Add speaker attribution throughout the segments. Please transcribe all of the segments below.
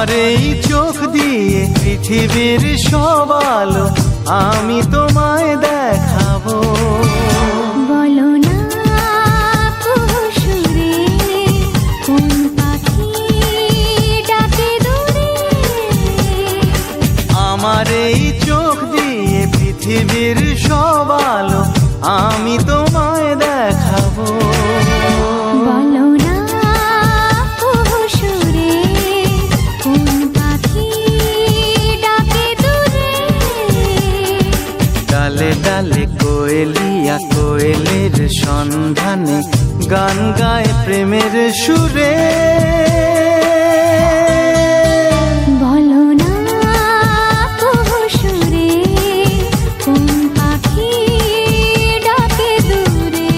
Speaker 1: আমার এই চোখ দিয়ে পৃথিবীর সব আলো আমি তোমায় দেখাবো।
Speaker 2: বলো না কুহুসুরে কোন পাখি ডাকে দূরে।
Speaker 1: আমার এই চোখ দিয়ে পৃথিবীর সব আলো আমি তোমায় দেখাবো।
Speaker 2: বলো না কুহুসুরে কোন পাখি ডাকে দূরে।
Speaker 1: ডালে ডালে কোয়েলিয়া কোয়েলের সন্ধানে গান গায় প্রেমের সুরে।
Speaker 2: বলো না কুহুসুরে কোন পাখি ডাকে দূরে।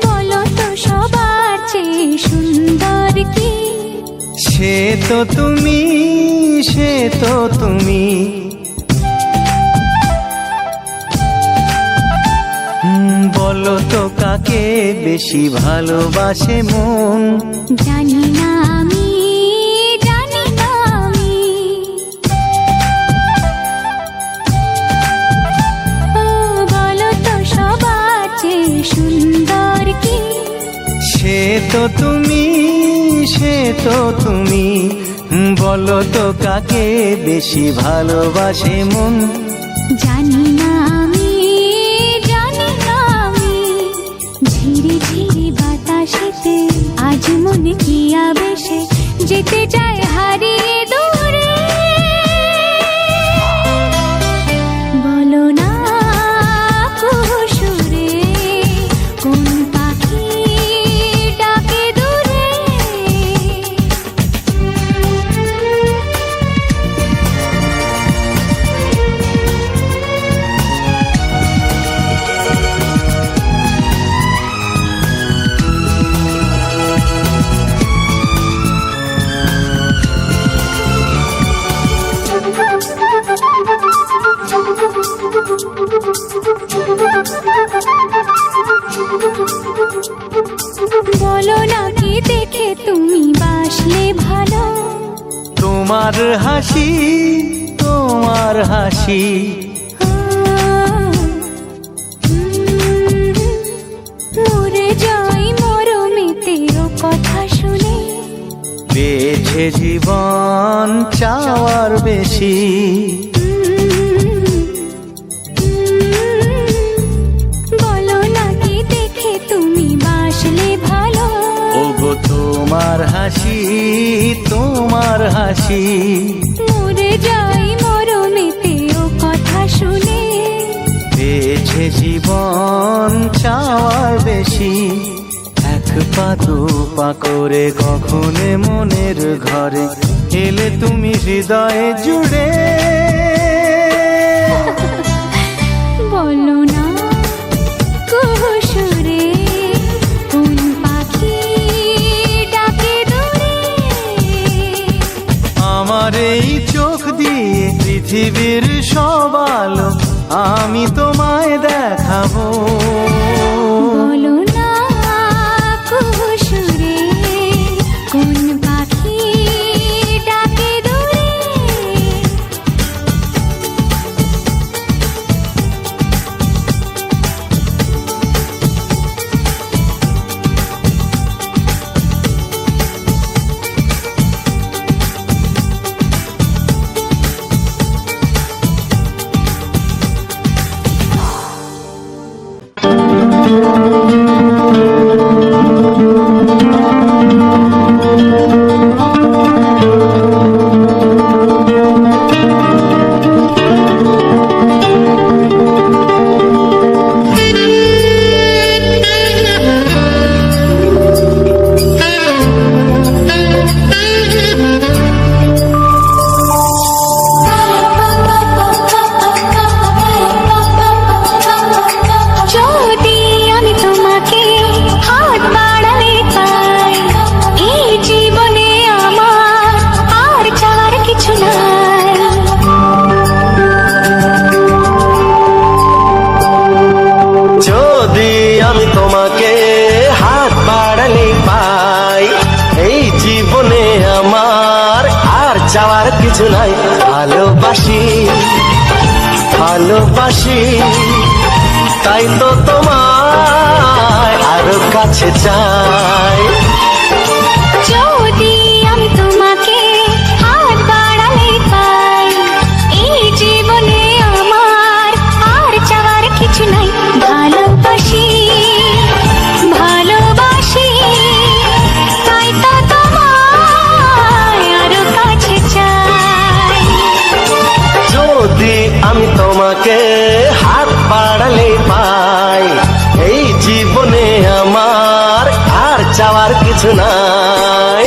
Speaker 2: বলো তো সবার চেয়ে সুন্দর কি?
Speaker 1: সে তো তুমি, সে তো তুমি। বলো তো কাকে বেশি ভালোবাসে মন?
Speaker 2: জানি না আমি, জানি না আমি। ও বলো তো সবার চেয়ে সুন্দর কি?
Speaker 1: সে তো তুমি, সে তো তুমি। বলো তো কাকে বেশি ভালোবাসে মন?
Speaker 2: জানি না আমি, জানি না আমি। ঝিরি ঝিরি বাতাসেতে আজ মনে কি আবেশে যেতে চায় হারিয়ে দূরে। বলো না কুহুসুরে কোন পাখি ডাকে দূরে। বলো না কি দেখে তুমি বাসলে ভালো?
Speaker 1: তোমার হাসি, তোমার হাসি।
Speaker 2: মরে যাই মরমেতে ও কথা শুনে।
Speaker 1: পেয়েছে জীবন চাওয়ার বেশি।
Speaker 2: বলো না কি দেখে তুমি বাসলে ভালো?
Speaker 1: ওগো তোমার হাসি, তোমার হাসি।
Speaker 2: মরে যাই মরমেতে ও কথা শুনে।
Speaker 1: পেয়েছে জীবন চাওয়ার বেশি। এক পা দু পা করে কখনো মনের ঘরে এলে তুমি হৃদয়ে জুড়ে।
Speaker 2: বলো না কুহুসুরে কোন পাখি ডাকে দূরে।
Speaker 1: আমার এই চোখ দিয়ে পৃথিবীর সব আলো আমি তোমায় দেখাবো।
Speaker 2: বলো না কুহুসুরে কোন পাখি ডাকে দূরে।
Speaker 1: কিছু নাই। ভালোবাসি ভালোবাসি তাই তো তোমায় আরো কাছে চাই।
Speaker 2: যদি আমি তোমাকে হাত বাড়ালে পাই, এই জীবনে আমার আর চাওয়ার কিছু নাই। ভালোবাসি ভালোবাসি তাই তো তোমায় আরো কাছে চাই।
Speaker 1: যদি আমি তোমাকে হাত বাড়ালে পাই, এই জীবনে আমার আর চাওয়ার কিছু নাই।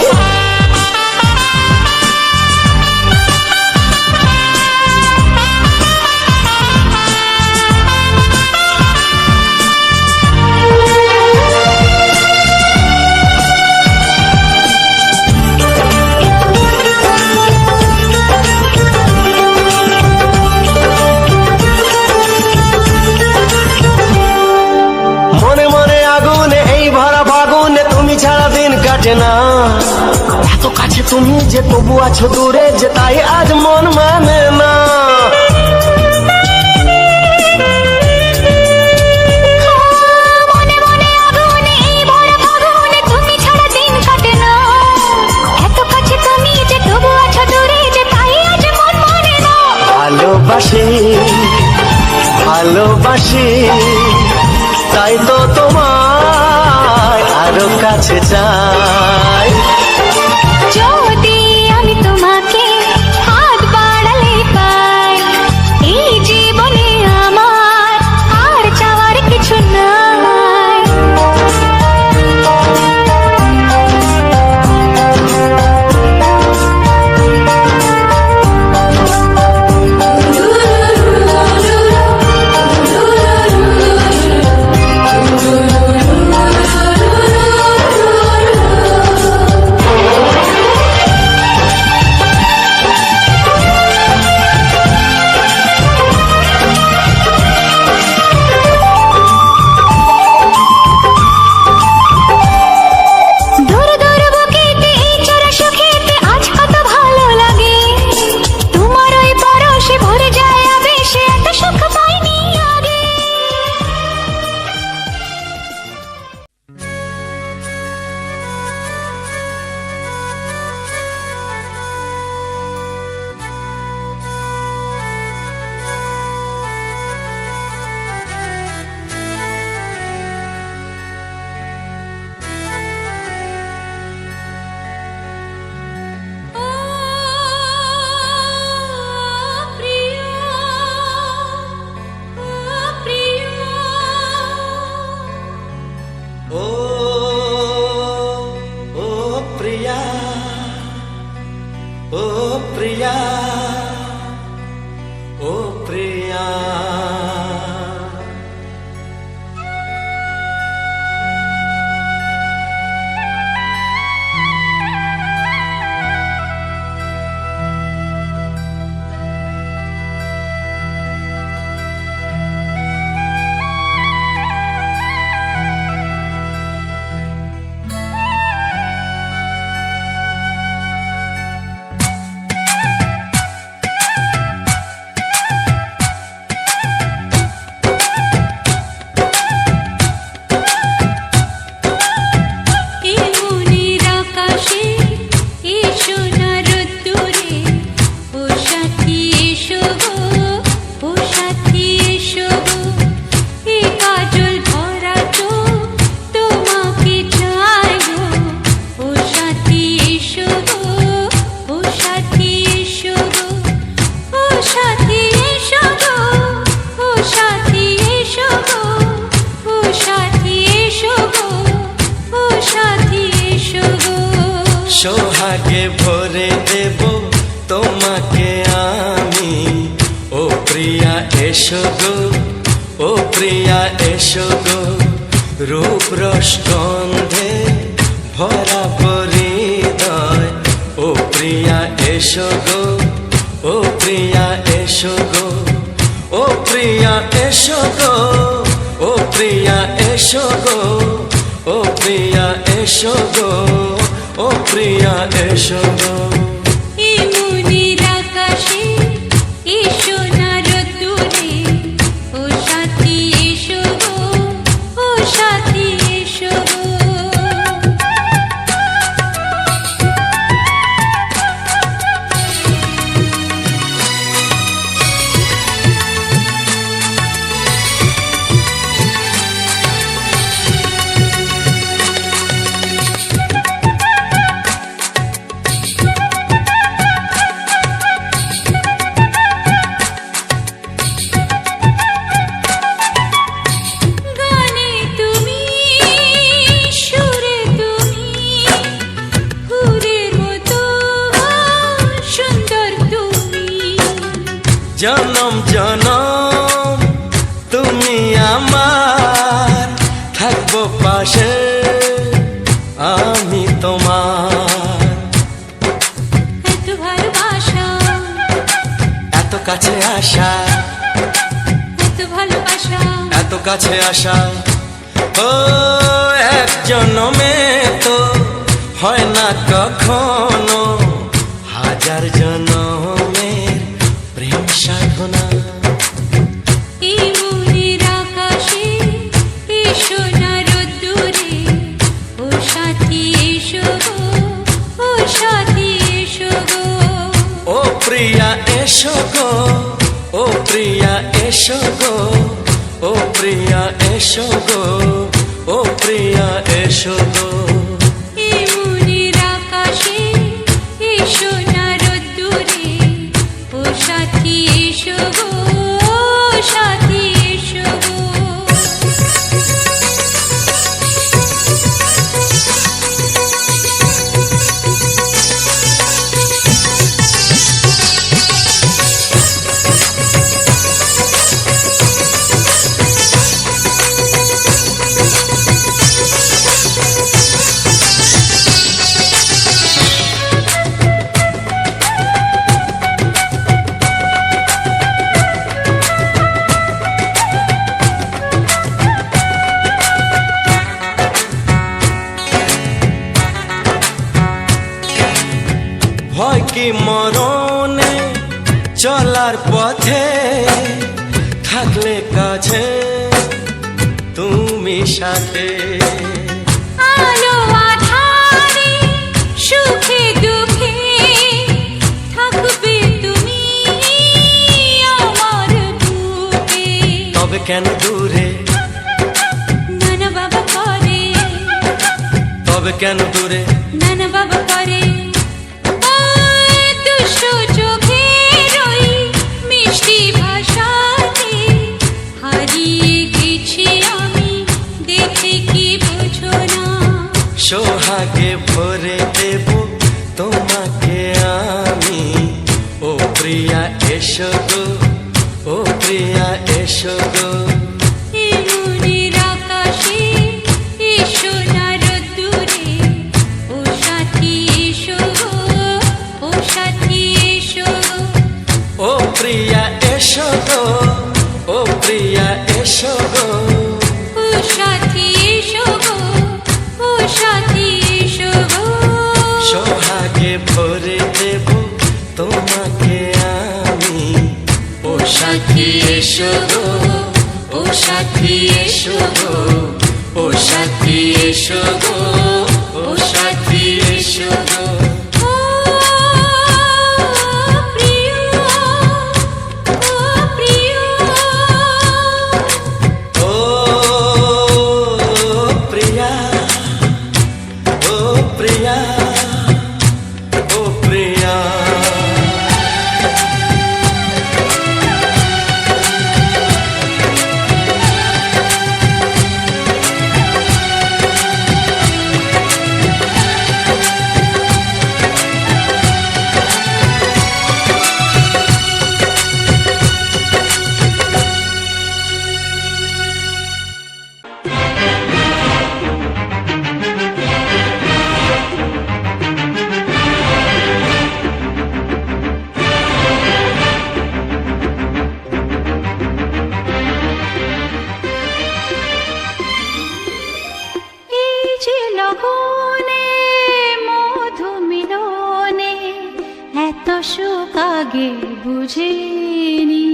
Speaker 1: মনে মনে আগুনে এই ভরা ফাগুনে তুমি ছাড়া দিন কাটে না। এত কাছে তুমি যে তবু আছো দূরে, যে তাই আজ মন মানে না।
Speaker 2: মনে মনে আগুনে এই ভরা ফাগুনে তুমি ছাড়া দিন কাটে না। এত কাছে তুমি যে তবু আছো দূরে, যে তাই আজ মন মানে না।
Speaker 1: ভালোবাসি ভালোবাসি তাই তো তোমায় আরো কাছে চাই।
Speaker 2: যদি আমি তোমাকে হাত বাড়ালে পাই, এই জীবনে আমার আর চাওয়ার কিছু নাই। দূর দূর বুকেতে এই চোরা সুখেতে আজ কত ভালো লাগে। তোমার ওই পরশে ভরে যায় আবেশে, এত সুখ পাইনি আগে।
Speaker 1: ও ও প্রিয়া, ও প্রিয়া, ও প্রিয়া। সোহাগে ভরে দেব তোমাকে আমি। ও প্রিয়া এসো গো, ও প্রিয়া এসো গো, রূপ রস গন্ধে ভরা হৃদয়। ও প্রিয়া এসো গো, ও প্রিয়া এসো গো, ও প্রিয়া এসো গো, ও প্রিয়া এসো গো, ও প্রিয়া এসো গো, ও প্রিয়া এসো গো।
Speaker 2: এই মুনিরা
Speaker 1: জনম জনম তুমি আমার, থাকবো পাশে আমি তোমার।
Speaker 2: এত ভালোবাসা,
Speaker 1: এত কাছে আসা,
Speaker 2: এত ভালোবাসা,
Speaker 1: এত কাছে আসা, ও এক জনমে তো হয় না কখনো, হাজার জনমের প্রেম সাধনা।
Speaker 2: এই মনের আকাশে এই সোনার রোদ্দুরে, ও সাথী এসো গো, ও সাথী এসো গো।
Speaker 1: ও প্রিয়া এসো গো, ও প্রিয়া এসো গো, ও প্রিয়া এসো গো, ও প্রিয়া এসো গো।
Speaker 2: এই মনের আকাশে এই সোনার রোদ্দুরে, ও সাথী এসো গো, ও সাথী এসো গো।
Speaker 1: ভয় কি মরণে চলার পথে, থাকলে কাছে তুমি সাথে।
Speaker 2: আলো আঁধারে সুখে দুঃখে থাকবে তুমি আমার বুকে।
Speaker 1: তবে কেন দূরে,
Speaker 2: নানা বাবা করে,
Speaker 1: তবে কেন দূরে,
Speaker 2: নানা বাবা করে। ওই দুষ্টু চোখের ওই মিষ্টি ভাষাতে হারিয়ে গেছি আমি, দেখে কি বোঝো না।
Speaker 1: সোহাগে ভরে দেব তোমাকে আমি, ও প্রিয়া এসো গো, ও প্রিয়া এসো গো।
Speaker 2: এই মনের আকাশে এই সোনার রোদ্দুরে, ও সাথী এসো গো, ও সাথী এসো গো।
Speaker 1: ও প্রিয়া এসো গো, ও প্রিয়া এসো গো।
Speaker 2: ও সাথী এসো গো, ও সাথী এসো গো।
Speaker 1: সোহাগে ভরে দেব তোমাকে আমি, ও সাথী এসো গো, ও সাথী এসো গো, ও সাথী এসো গো, ও সাথী এসো গো।
Speaker 2: ও প্রিয়, ও প্রিয়,
Speaker 1: ও প্রিয়া, ও প্রিয়া, ও প্রিয়া।
Speaker 2: এই যে লগনে মধু মিলনে, এত সুখ আগে বুঝিনি।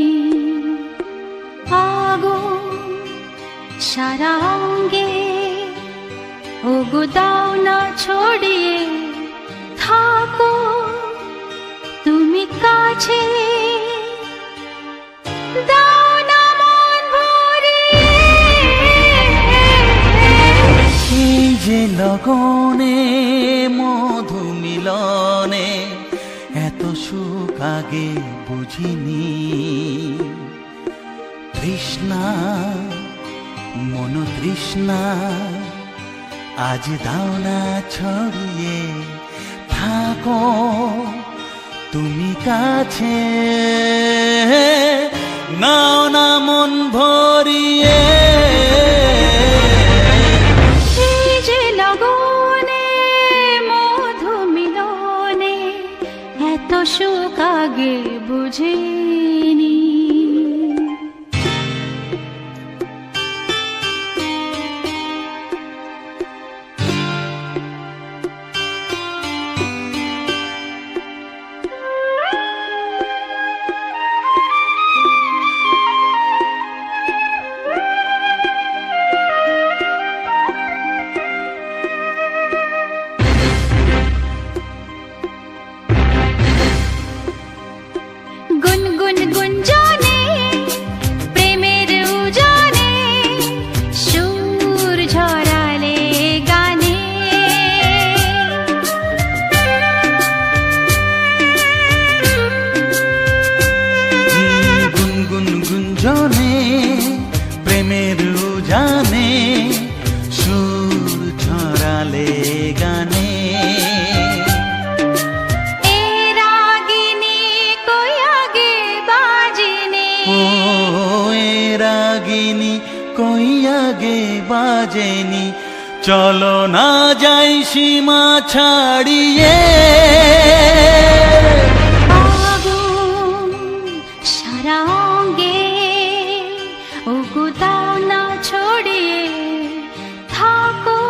Speaker 2: আগুন সারা অঙ্গে, ওগো দাও না ছড়িয়ে থাকো তুমি কাছে, দাও না মন ভরিয়ে।
Speaker 3: এই যে লগনে মধু মিলনে, এত সুখ আগে বুঝিনি। তৃষ্ণা মন তৃষ্ণা, আজ দাও না ছড়িয়ে থাকো তুমি কাছে। নাও না মন ভরিয়ে।
Speaker 2: এই যে লগনে মধু মিলনে এত সুখ আগে বুঝিনি। গুনগুন গুঞ্জনে প্রেমের উজানে সুর ঝরালে গানে।
Speaker 3: গুনগুন গুঞ্জনে প্রেমের উজানে সুর ছড়ালে গানে।
Speaker 2: এ রাগিনী কই আগে বাজেনি।
Speaker 3: ও এ রাগিনী কই আগে বাজেনি, চলো না যাই সীমা ছাড়িয়ে।
Speaker 2: আগুন সারা অঙ্গে ওগো দাও না ছড়িয়ে থাকো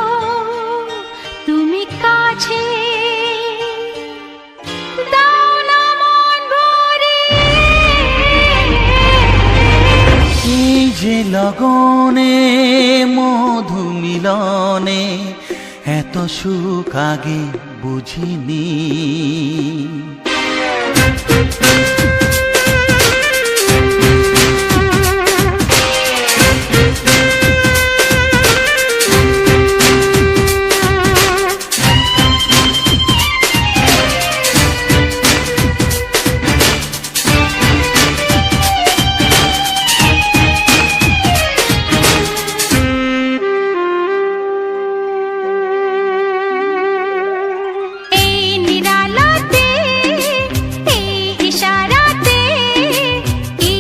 Speaker 2: তুমি কাছে। দাও না মন ভরিয়ে।
Speaker 3: এই যে লগনে মধু মিলনে এত সুখ আগে বুঝিনি।
Speaker 2: এই নিরালাতে এই ইশারাতে কি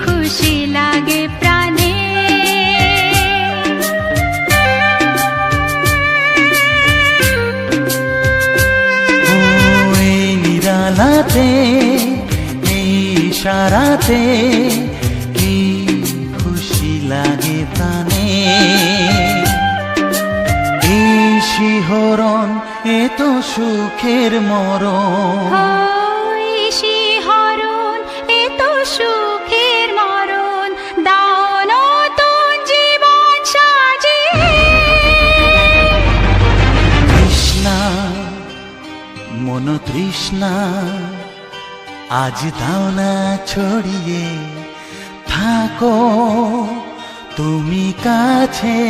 Speaker 2: খুশি লাগে প্রাণে।
Speaker 3: ও এই নিরালাতে এই ইশারাতে কি খুশি লাগে প্রাণে। এই শিহরণ এ তো সুখের মরণ।
Speaker 2: ওই শিহরণ এ তো সুখের মরণ। দাও নতুন জীবন সাজিয়ে।
Speaker 3: তৃষ্ণা মন তৃষ্ণা আজ দাও না ছড়িয়ে থাকো তুমি কাছে।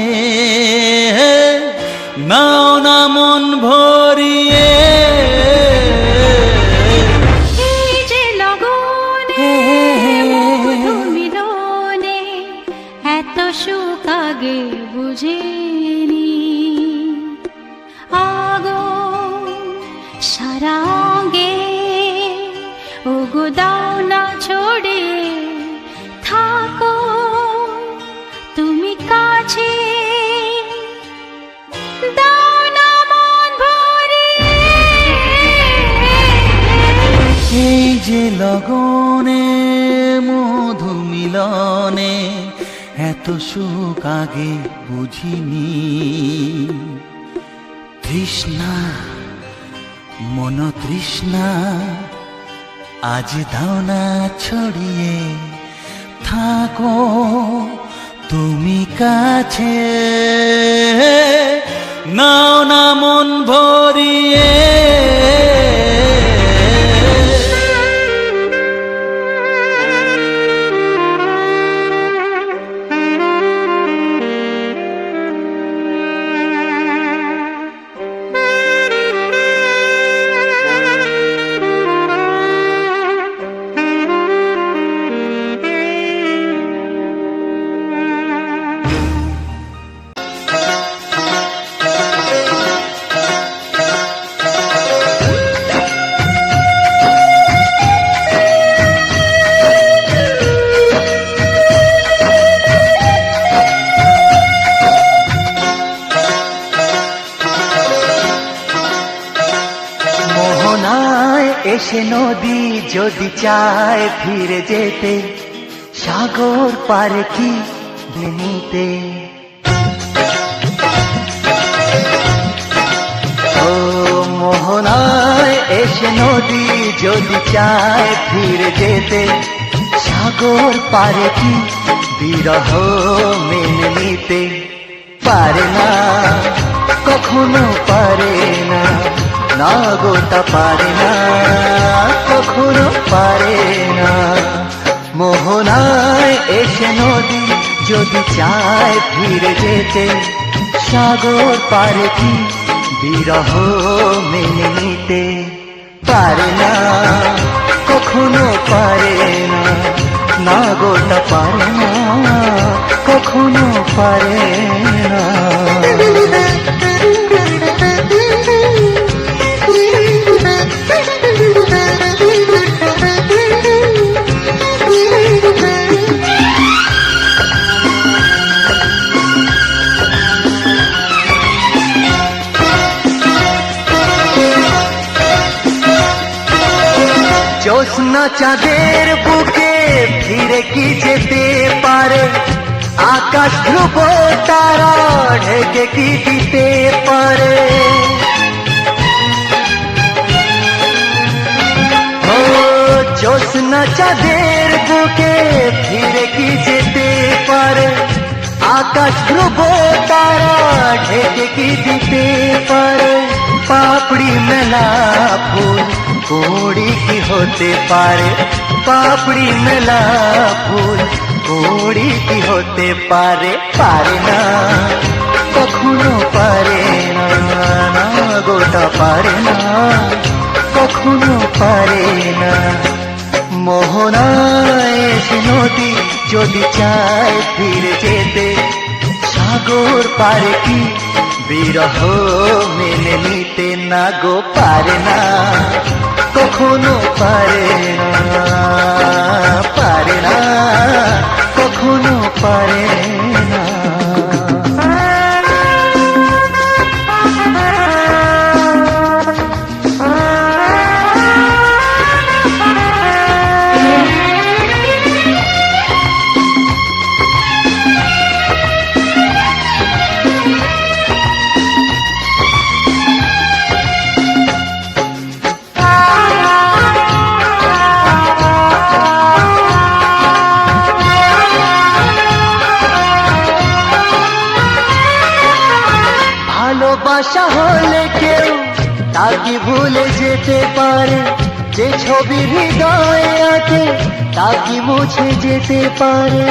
Speaker 3: নাও না মন ভরিয়ে।
Speaker 2: এই যে লগনে মধু মিলনে এত সুখ আগে বুঝিনি। আগুন সারা অঙ্গে ওগো দাও না ছড়িয়ে থাকো তুমি কাছে। দাও না মন ভরিয়ে।
Speaker 3: এই যে লগনে মধু মিলনে এত সুখ আগে বুঝিনি। তৃষ্ণা মন তৃষ্ণা আজ দাও না ছড়িয়ে থাকো তুমি কাছে। নাও না মন ভরিয়ে। এসে নদী যদি চায় ফিরে যেতে, সাগর পারে কি নিতে। ও মোহনায় এসে নদী যদি চায় ফিরে যেতে, সাগর পারে কি বিরহ মেনে নিতে। পারে না, কখনো পারে না, না গোটা পারে না, কখনো পারে না। মোহনায় এসে নদী যদি চায় ফিরে যেতে, সাগর পারে কি বিরহ মেনে নিতে। পারে না, কখনো পারে না, না গোটা পারে না, কখনো পারে না। জ্যোৎস্না চাঁদের বুকে ফিরে কি যেতে পারে, আকাশ ধ্রুব তারা ঢেকে কি দিতে পারে। ও জ্যোৎস্না চাঁদের বুকে ফিরে কি যেতে পারে, আকাশ ধ্রুব তারা ঢেকে কি দিতে পারে। পাপড়ি মেলা ফুল কুড়ি কি হতে পারে, পাপড়ি মেলা ফুল কুড়ি কি হতে পারে। পারে না, কখনো পারে না, না গোটা পারে না, কখনো পারে না। মোহনায় এসে নদী যদি চায় ফিরে যেতে, সাগর পারে কি বিরহ মেনে নিতে। না গো পারে না, কখনো পারে না, পারে না, কখনো পারে না। ভালোবাসা হলে কেউ তাকে ভুলে যেতে পারে, যে ছবি হৃদয়ে আছে তাকে মুছে যেতে পারে।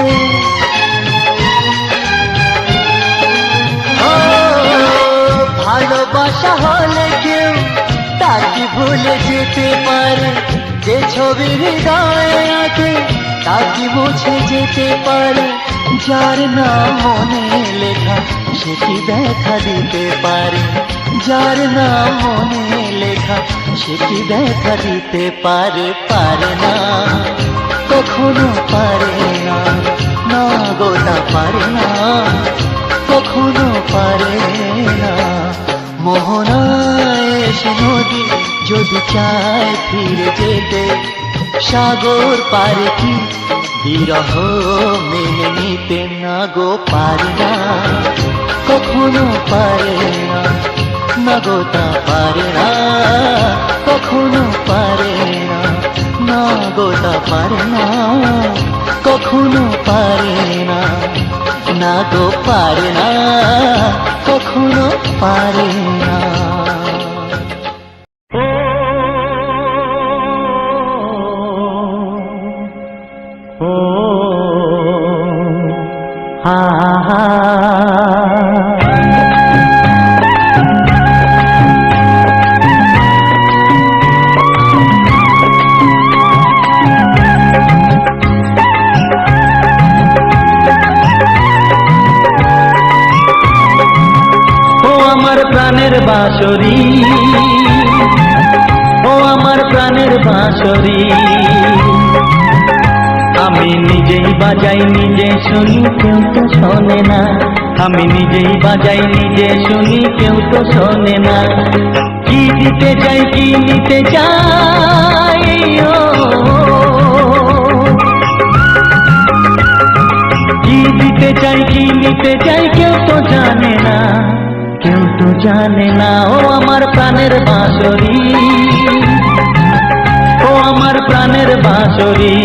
Speaker 3: ও ভালোবাসা হলে কেউ তাকে ভুলে যেতে পারে, যে ছবি হৃদয়ে আছে তাকে মুছে যেতে পারে। যার নাম মনে লেখা সেটি দেখা দিতে পারে, যার নাম মনে লেখা সেটি দেখা দিতে পারে। পারে না, কখনো পারে না, না গোটা পারে না, কখনো পারে না। মোহনায় এসে নদী যদি চায় ফিরে যেতে, সাগর পারে কি বিরহ মেনে নিতে। না গো পারে না, কখনো পারে না, না গোটা পারে না, কখনো পারে না, না গোটা পারে না, কখনো পারে না, না গো পারে না, কখনো পারে না। প্রাণের বাঁশরি, ও আমার প্রাণের বাঁশরি, আমি নিজেই বাজাই নিজে শুনি কেউ তো শোনে না, আমি নিজেই বাজাই নিজে শুনি কেউ তো শোনে না। কি দিতে চাই কি নিতে চাই কি দিতে চাই কি নিতে চাই কেউ তো জানে না, কেউ তো জানে না। ও আমার প্রাণের বাঁশরি, ও আমার প্রাণের বাঁশরি।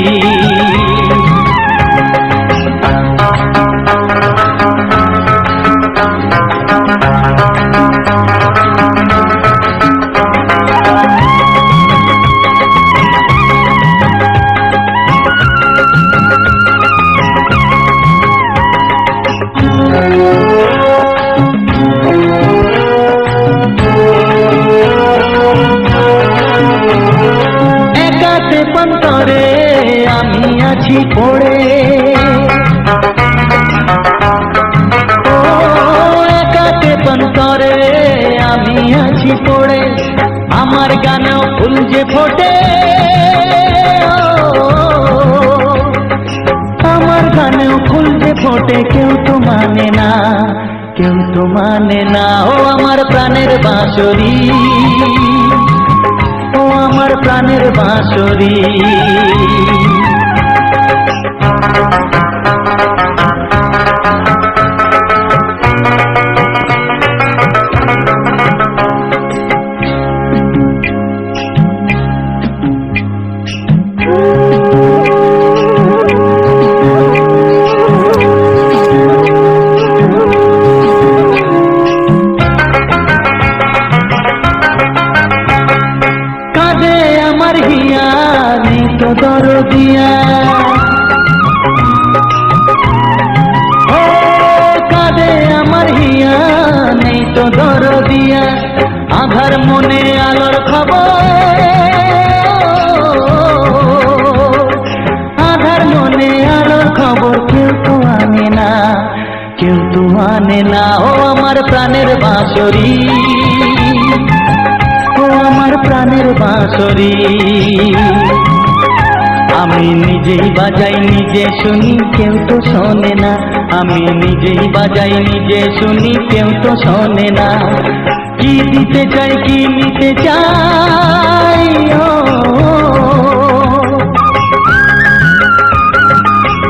Speaker 3: একাতে পন্তরে আমি আছি পড়ে, ও একাতে পন্তরে আমি আছি পড়ে। আমার গানেও ফুল যে ফোটে, আমার গানেও ফুল যে ফোটে, কেউ তো মানে না, কেউ তো মানে না। ও আমার প্রাণের বাঁশরি, ও আমার প্রাণের বাঁশরি। কাঁদে আমার হিয়া নেই তো দরদিয়া, ও কাঁদে আমার হিয়া নেই তো দরদিয়া। আধার মনে আলোর খবর, আধার মনে আলোর খবর কেউ তো আনে না, কেউ তো আনে না। ও আমার প্রাণের বাঁশরি, ও আমার প্রাণের বাঁশরি। আমি নিজেই বাজাই নিজে শুনি, কেউ তো শোনে না। আমি নিজেই বাজাই নিজে শুনি, কেউ তো শোনে না। কি দিতে চাই কি নিতে চাই, ও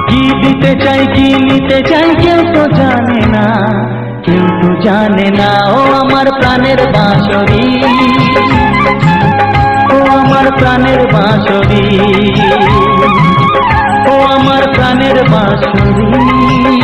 Speaker 3: কি দিতে চাই কি নিতে চাই, কেউ তো জানে না, কেউ তো জানে না। ও আমার প্রাণের বাঁশরি, ও আমার প্রাণের বাঁশরি, ও আমার প্রাণের বাঁশরি।